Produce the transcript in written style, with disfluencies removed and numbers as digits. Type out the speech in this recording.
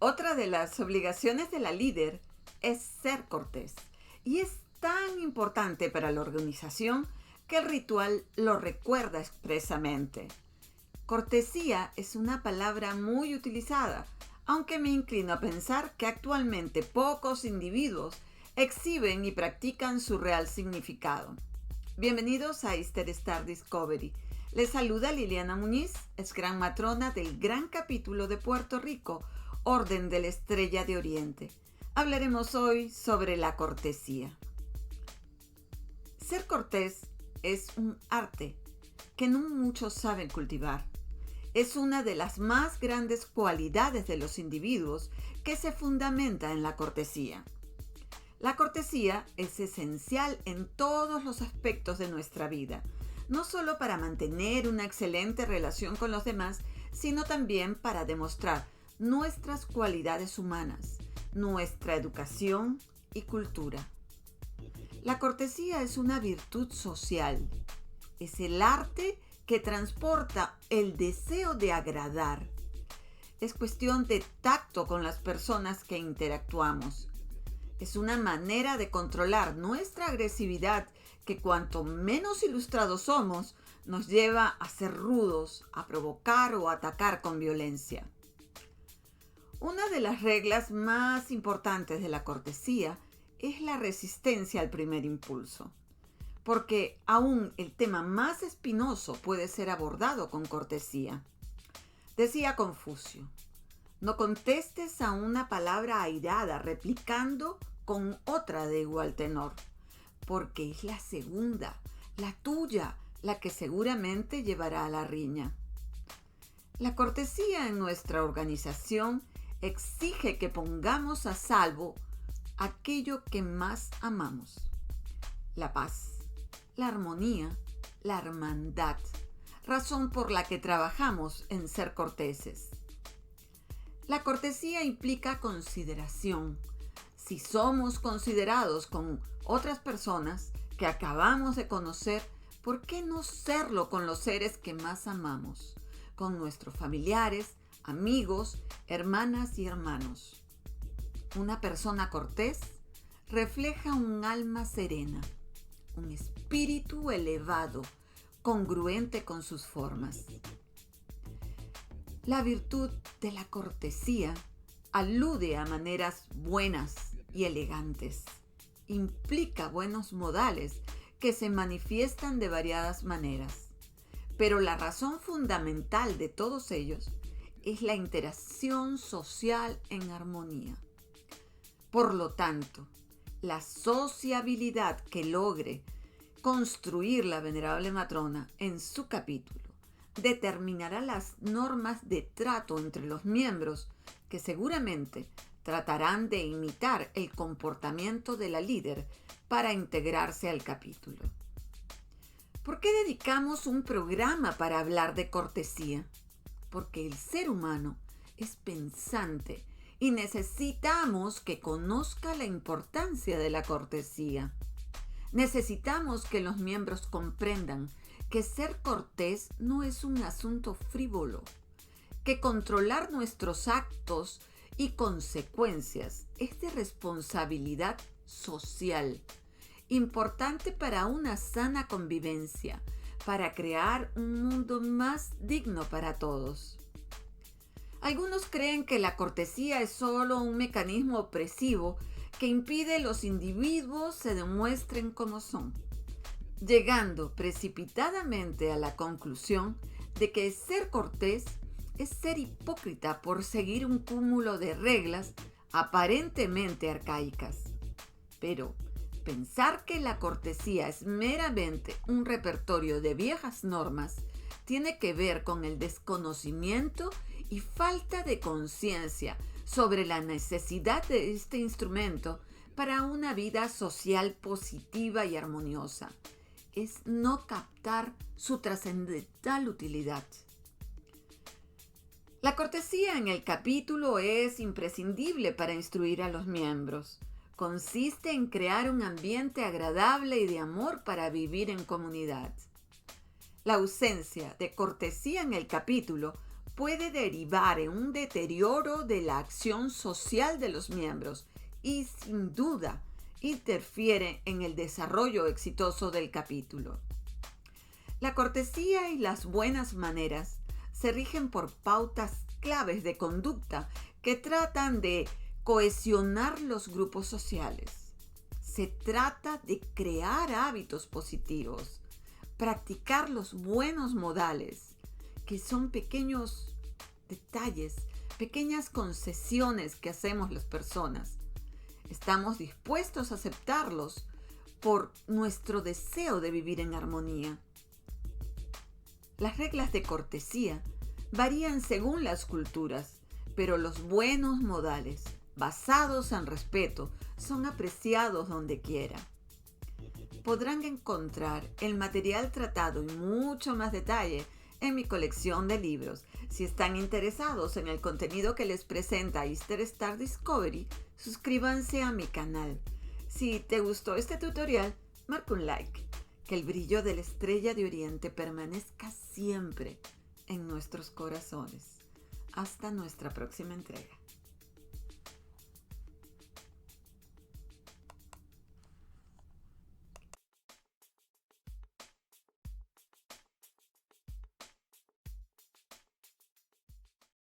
Otra de las obligaciones de la líder es ser cortés. Y es tan importante para la organización que el ritual lo recuerda expresamente. Cortesía es una palabra muy utilizada, aunque me inclino a pensar que actualmente pocos individuos exhiben y practican su real significado. Bienvenidos a Easter Star Discovery. Les saluda Liliana Muñiz, es gran matrona del gran capítulo de Puerto Rico, Orden de la Estrella de Oriente. Hablaremos hoy sobre la cortesía. Ser cortés es un arte que no muchos saben cultivar. Es una de las más grandes cualidades de los individuos que se fundamenta en la cortesía. La cortesía es esencial en todos los aspectos de nuestra vida, no solo para mantener una excelente relación con los demás, sino también para demostrar nuestras cualidades humanas, nuestra educación y cultura. La cortesía es una virtud social, es el arte que transporta el deseo de agradar. Es cuestión de tacto con las personas que interactuamos. Es una manera de controlar nuestra agresividad que cuanto menos ilustrados somos, nos lleva a ser rudos, a provocar o atacar con violencia. Una de las reglas más importantes de la cortesía es la resistencia al primer impulso, porque aún el tema más espinoso puede ser abordado con cortesía. Decía Confucio, no contestes a una palabra airada replicando con otra de igual tenor, porque es la segunda, la tuya, la que seguramente llevará a la riña. La cortesía en nuestra organización exige que pongamos a salvo aquello que más amamos: la paz, la armonía, la hermandad, razón por la que trabajamos en ser corteses. La cortesía implica consideración. Si somos considerados con otras personas que acabamos de conocer, ¿por qué no serlo con los seres que más amamos? Con nuestros familiares, amigos, hermanas y hermanos. Una persona cortés refleja un alma serena, un espíritu elevado, congruente con sus formas. La virtud de la cortesía alude a maneras buenas y elegantes. Implica buenos modales que se manifiestan de variadas maneras. Pero la razón fundamental de todos ellos es la interacción social en armonía. Por lo tanto, la sociabilidad que logre construir la venerable matrona en su capítulo determinará las normas de trato entre los miembros que seguramente tratarán de imitar el comportamiento de la líder para integrarse al capítulo. ¿Por qué dedicamos un programa para hablar de cortesía? Porque el ser humano es pensante y necesitamos que conozca la importancia de la cortesía. Necesitamos que los miembros comprendan que ser cortés no es un asunto frívolo, que controlar nuestros actos y consecuencias es de responsabilidad social, importante para una sana convivencia, para crear un mundo más digno para todos. Algunos creen que la cortesía es solo un mecanismo opresivo que impide que los individuos se demuestren como son, llegando precipitadamente a la conclusión de que ser cortés es ser hipócrita por seguir un cúmulo de reglas aparentemente arcaicas. Pero pensar que la cortesía es meramente un repertorio de viejas normas tiene que ver con el desconocimiento y falta de conciencia sobre la necesidad de este instrumento para una vida social positiva y armoniosa. Es no captar su trascendental utilidad. La cortesía en el capítulo es imprescindible para instruir a los miembros. Consiste en crear un ambiente agradable y de amor para vivir en comunidad. La ausencia de cortesía en el capítulo puede derivar en un deterioro de la acción social de los miembros y sin duda interfiere en el desarrollo exitoso del capítulo. La cortesía y las buenas maneras se rigen por pautas claves de conducta que tratan de cohesionar los grupos sociales. Se trata de crear hábitos positivos, practicar los buenos modales, que son pequeños detalles, pequeñas concesiones que hacemos las personas. Estamos dispuestos a aceptarlos por nuestro deseo de vivir en armonía. Las reglas de cortesía varían según las culturas, pero los buenos modales, basados en respeto, son apreciados donde quiera. Podrán encontrar el material tratado en mucho más detalle en mi colección de libros. Si están interesados en el contenido que les presenta Easter Star Discovery, suscríbanse a mi canal. Si te gustó este tutorial, marca un like. Que el brillo de la estrella de Oriente permanezca siempre en nuestros corazones. Hasta nuestra próxima entrega.